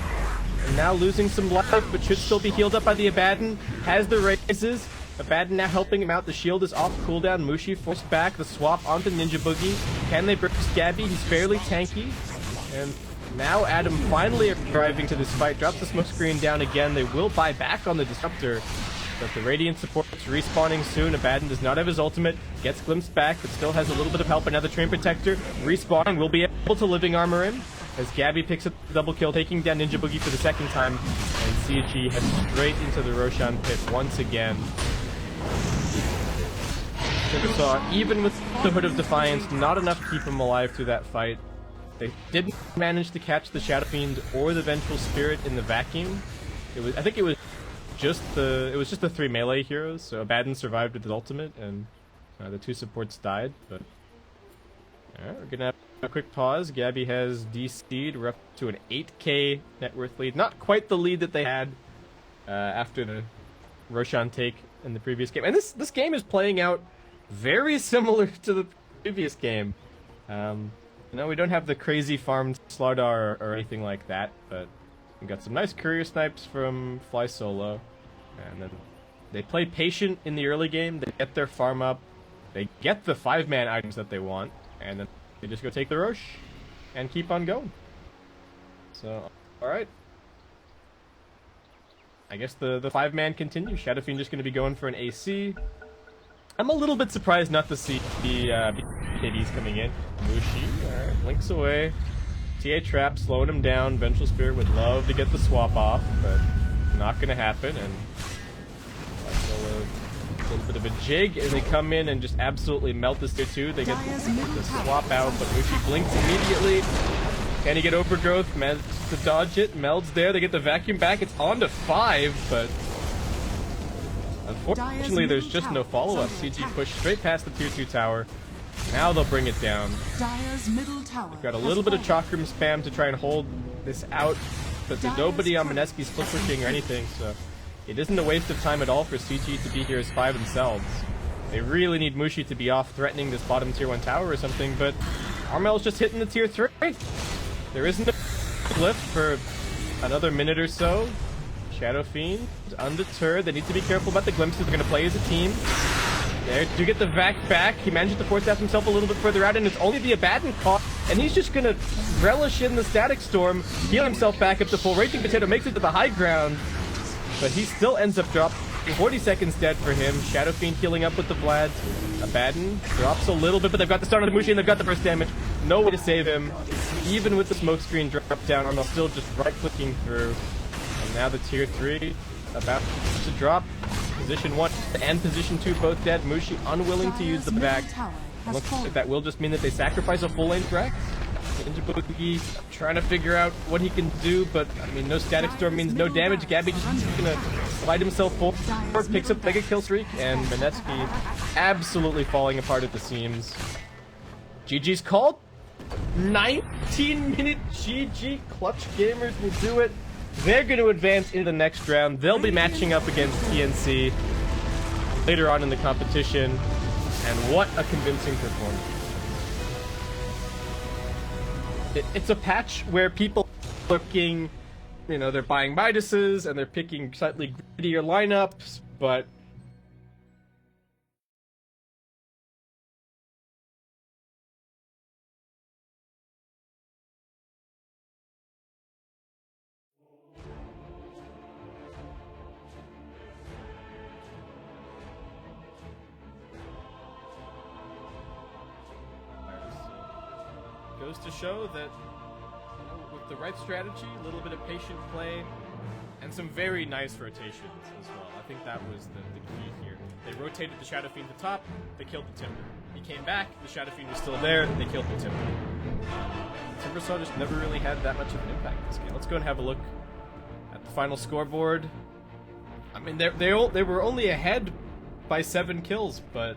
And now losing some life, but should still be healed up by the Abaddon. Has the raises. Abaddon now helping him out. The shield is off cooldown. Mushi forced back. The swap onto Ninja Boogie. Can they burst Gabby? He's fairly tanky. And now Adam finally arriving to this fight. Drops the smoke screen down again. They will buy back on the Disruptor. But the Radiant support's respawning soon. Abaddon does not have his ultimate. Gets glimpsed back, but still has a little bit of help. Another Train Protector. Respawning. Will be able to living armor him. As Gabby picks up the double kill, taking down Ninja Boogie for the second time. And CG heads straight into the Roshan pit once again. Timbersaw, even with the Hood of Defiance, not enough to keep him alive through that fight. They didn't manage to catch the Shadow Fiend or the Vengeful Spirit in the vacuum. I think it was just the 3 melee heroes. So Abaddon survived with his ultimate, and the 2 supports died. But alright, we're gonna have a quick pause. Gabby has DC'd. We're up to an 8k net worth lead. Not quite the lead that they had after the Roshan take in the previous game. And this game is playing out very similar to the previous game. We don't have the crazy farmed Slardar or anything like that, but we got some nice courier snipes from Fly Solo. And then they play patient in the early game. They get their farm up. They get the 5-man items that they want. And then they just go take the Rosh and keep on going. So, alright. I guess the 5-man continues. Shadow Fiend just going to be going for an AC. I'm a little bit surprised not to see the BKDs coming in. Mushi, alright, links away. TA Trap slowing him down. Vengeful Spirit would love to get the swap off, but not going to happen. And a little bit of a jig, and they come in and just absolutely melt this tier 2. They get the swap out, but Mushi blinks immediately. Can he get Overgrowth? Manages to dodge it. Meld's there. They get the vacuum back. It's on to 5, but unfortunately there's just no follow-up. CG pushed straight past the tier 2 tower. Now they'll bring it down. They've got a little bit of Chakram spam to try and hold this out, but there's nobody on Mineski split pushing or anything, so it isn't a waste of time at all for CG to be here as 5 themselves. They really need Mushi to be off threatening this bottom tier 1 tower or something, but Armel's just hitting the tier 3. There isn't Cliff for another minute or so. Shadow Fiend, undeterred. They need to be careful about the glimpses. They're going to play as a team. There to get the vac back. He manages to force out himself a little bit further out, and it's only the Abaddon caught. And he's just going to relish in the Static Storm, heal himself back up to full. Raging Potato makes it to the high ground, but he still ends up dropped. 40 seconds dead for him. Shadow Fiend healing up with the Vlad. Abaddon drops a little bit, but they've got the start on the Mushi and they've got the first damage. No way to save him. Even with the smoke screen drop down, Armel still just right-clicking through. And now the tier 3 about to drop. Position 1 and position 2 both dead. Mushi unwilling to use the back. Looks like that will just mean that they sacrifice a full lane Drax. Ninja Boogie trying to figure out what he can do, but I mean, no Static Storm means no damage. Gabby just gonna slide himself forward, picks up mega kill streak, and Manetsky absolutely falling apart at the seams. GG's called. 19-minute GG. Clutch Gamers will do it. They're going to advance into the next round. They'll be matching up against TNC later on in the competition, and what a convincing performance. It's a patch where people are looking, you know, they're buying Midases and they're picking slightly grittier lineups, but goes to show that, you know, with the right strategy, a little bit of patient play, and some very nice rotations as well. I think that was the key here. They rotated the Shadow Fiend to top, they killed the Timber. He came back, the Shadow Fiend was still there, they killed the Timber. Timbersaw just never really had that much of an impact this game. Let's go and have a look at the final scoreboard. I mean, they were only ahead by 7 kills, but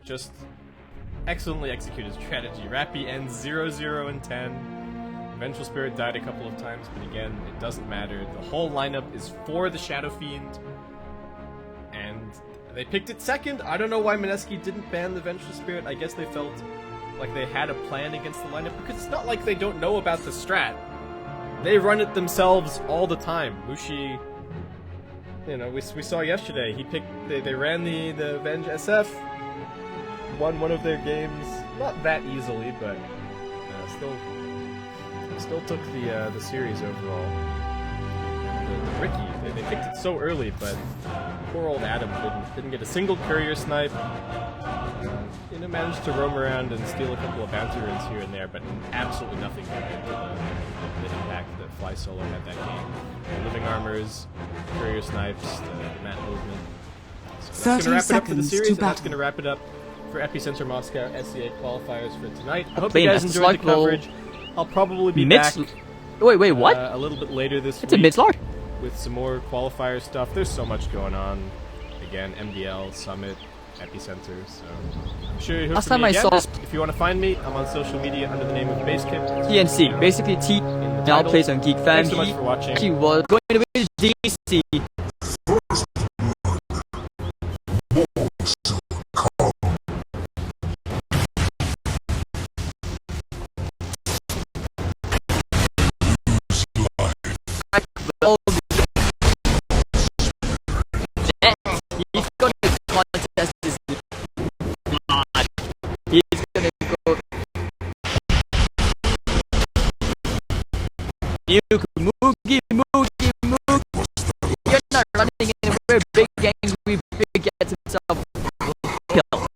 just excellently executed strategy. Rappy ends 0-0 and 10. Vengeful Spirit died a couple of times, but again, it doesn't matter. The whole lineup is for the Shadow Fiend, and they picked it second. I don't know why Manetsky didn't ban the Vengeful Spirit. I guess they felt like they had a plan against the lineup, because it's not like they don't know about the strat. They run it themselves all the time. Mushi, you know, we saw yesterday, they ran the Venge SF, won one of their games, not that easily, but still took the series overall. The Ricky, they picked it so early, but poor old Adam didn't get a single courier snipe. You know, managed to roam around and steal a couple of bounty runes here and there, but absolutely nothing compared to the impact that Fly Solo had that game. The living armors, courier snipes, the map movement. So that's going to wrap it up for the series, and that's going to wrap it up for Epicenter Moscow SCA qualifiers for tonight. I hope you guys enjoyed the coverage. I'll probably be back wait, what? A little bit later this week. It's a mid-large with some more qualifier stuff. There's so much going on. Again, MDL, Summit, Epicenter, so I'm sure you'll hear from me again. If you want to find me, I'm on social media under the name of Basecamp. TNC, basically T now plays on Geek Fan. Thanks so much for watching. He was going to win DC. He's going to contest this. He's going to go. Moogie. You're not running anywhere. Big gangs, we big gets himself killed.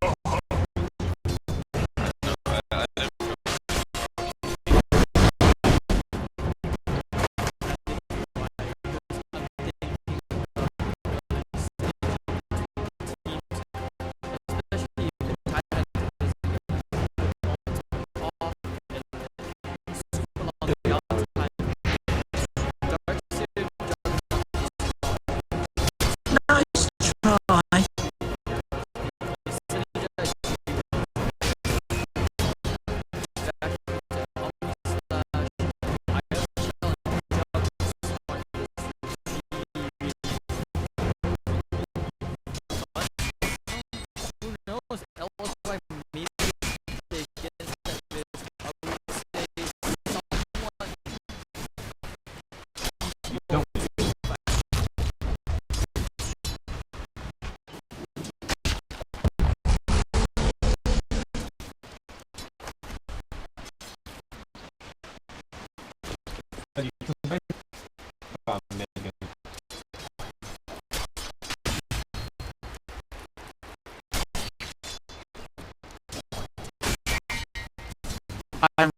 I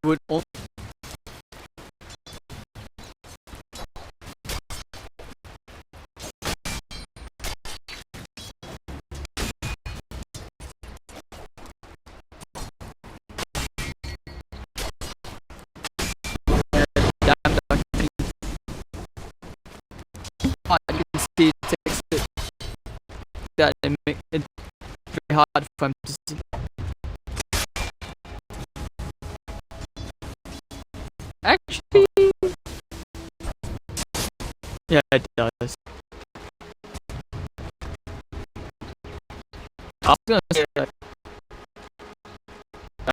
would also damn dog. You can see it takes it that it make it very hard for him to see. Actually, yeah, it does. I was gonna say that.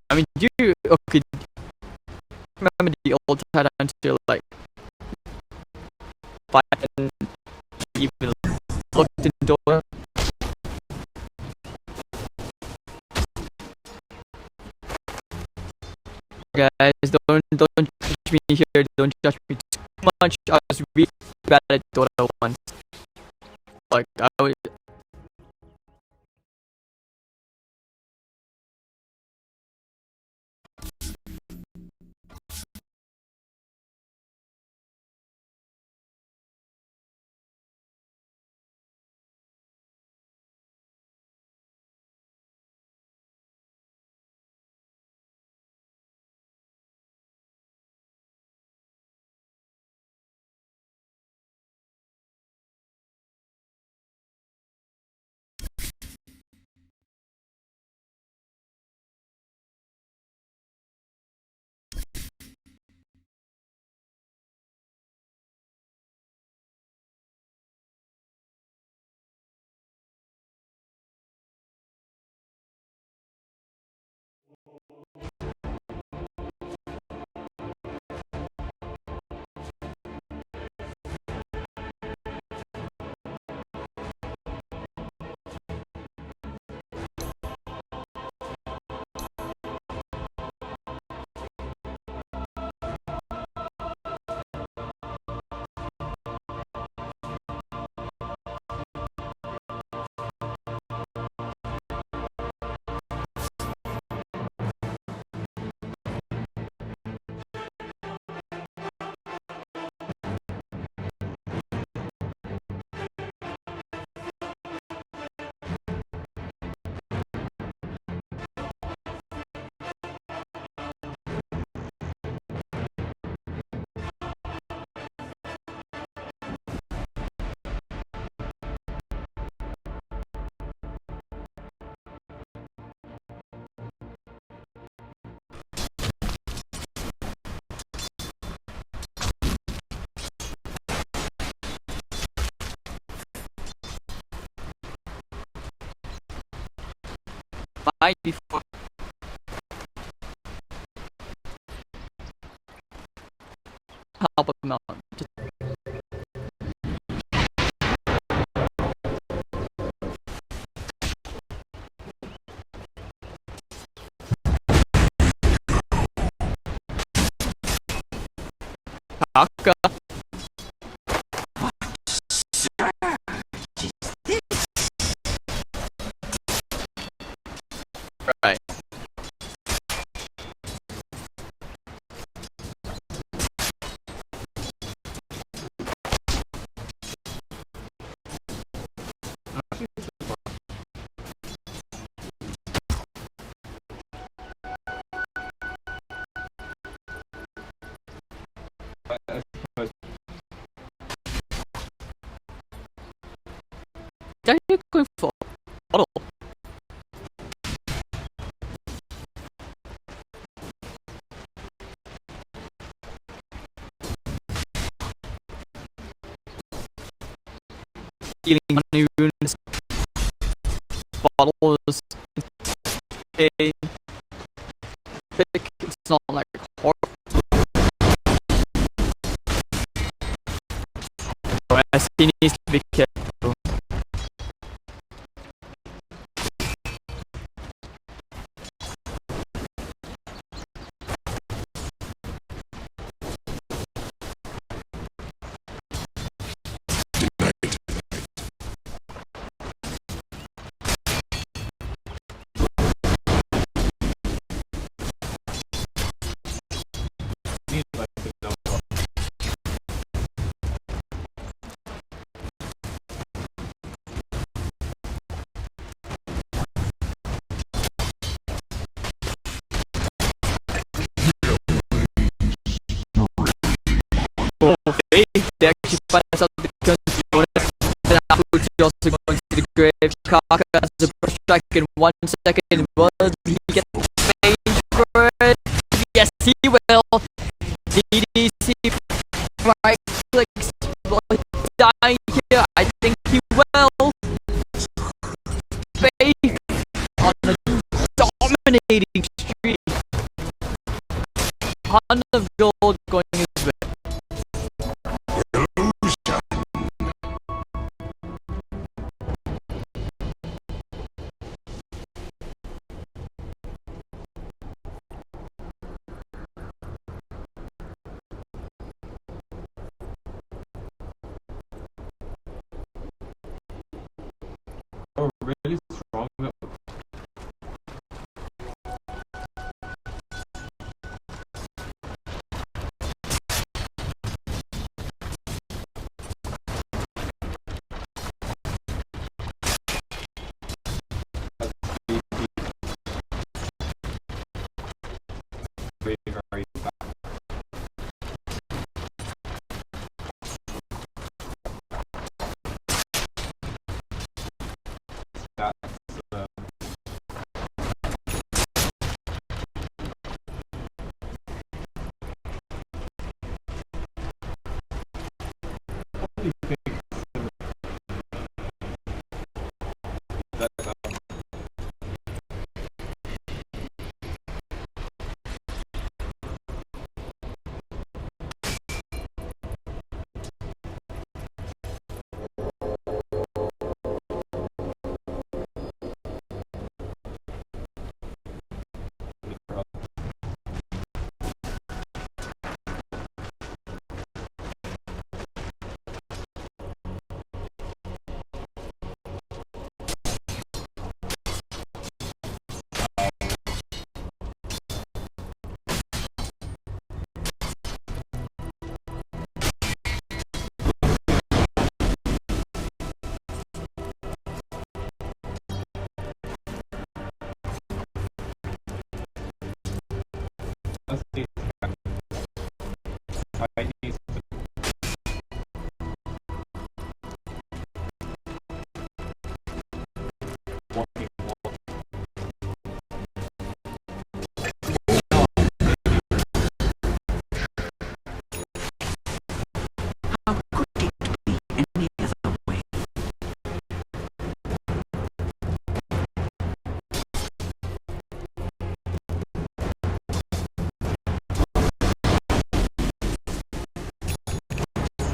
I mean, do you okay? Remember the old tight until like fight and even looked in Dota? Guys, don't judge me here. Don't judge me too much. I was really bad at Dota once. Like I was. Might be for help him out. Just Taka. Right. Technically for bottle. Healing money runes, bottles, a pick. It's not like horrible. As he needs to be careful. Okay, they actually find us out the bonus. And afterwards, he also goes to the grave. Kaka has a first strike in 1 second. Will he get paid for it? Yes, he will. DDC right clicks. Will he die here? I think he will. Faye on a dominating streak. 100 of gold going his way. Oh, really strong.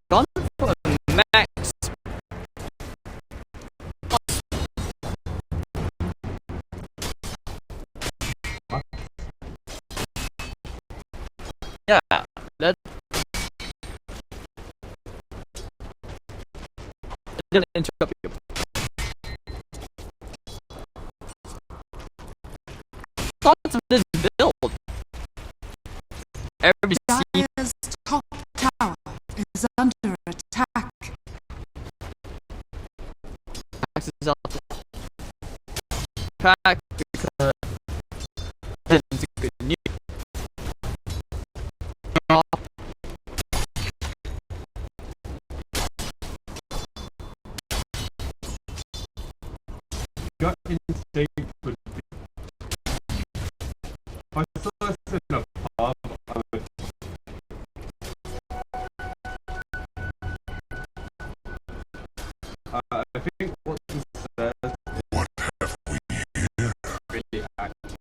Gone for max. Yeah, that didn't interrupt you. Thoughts of this build? Every scene. Dire's top tower is under attack. Axes out the pack because it's good news. Gut instinct would be. If I saw this in a pub, I would. I think what he says What have we here? really accurate.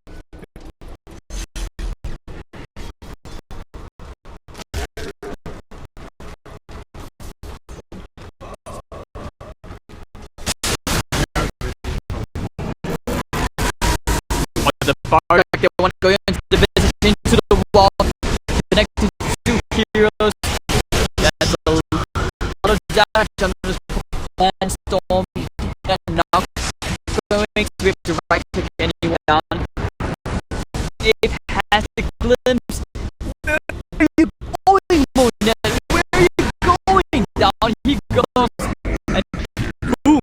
The bar they want to go into the business into the wall, connected to heroes. That's a lot of damage on this plan storm. And now going to have to right click anywhere down. It has the glimpse. Where are you going, Monet? Where are you going? Down he goes. And boom.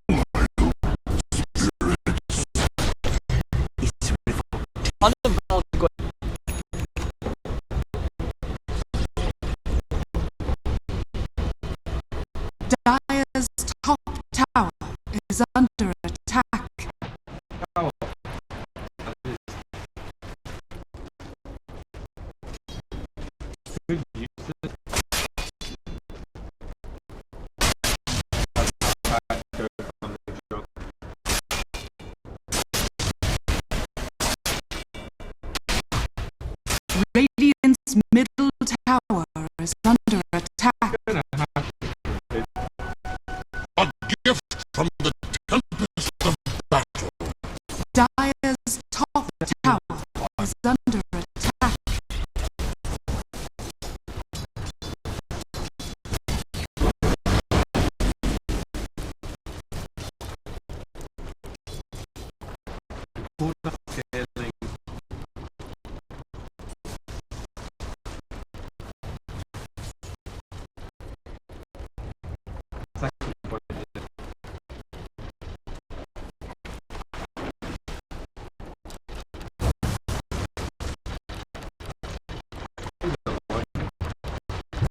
On the road going. Dire's top tower is under attack. Radiant's middle tower is under attack. A gift from the tempest of battle. Dire's top tower is under attack.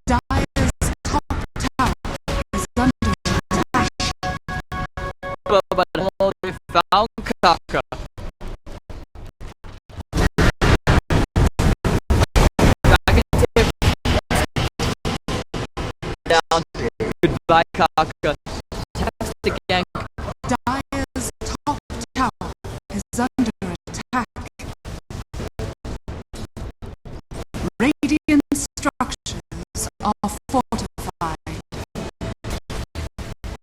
Dire's top tower is under attack. But they found Kaka. Back in tip. Down. Goodbye, Kaka. Text again. Dire's top tower is under attack. Radiant structures are fortified.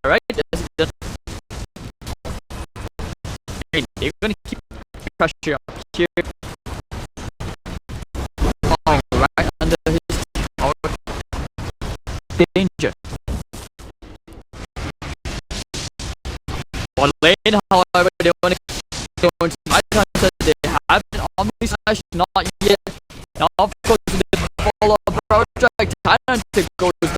Alright, that's done. Hey, you're gonna keep pressure up here. Alright, under his tower. Danger. For lane, however, they want to go into my concept. They haven't obviously smashed, not yet. Now, of course, the follow-up project Tyrant goes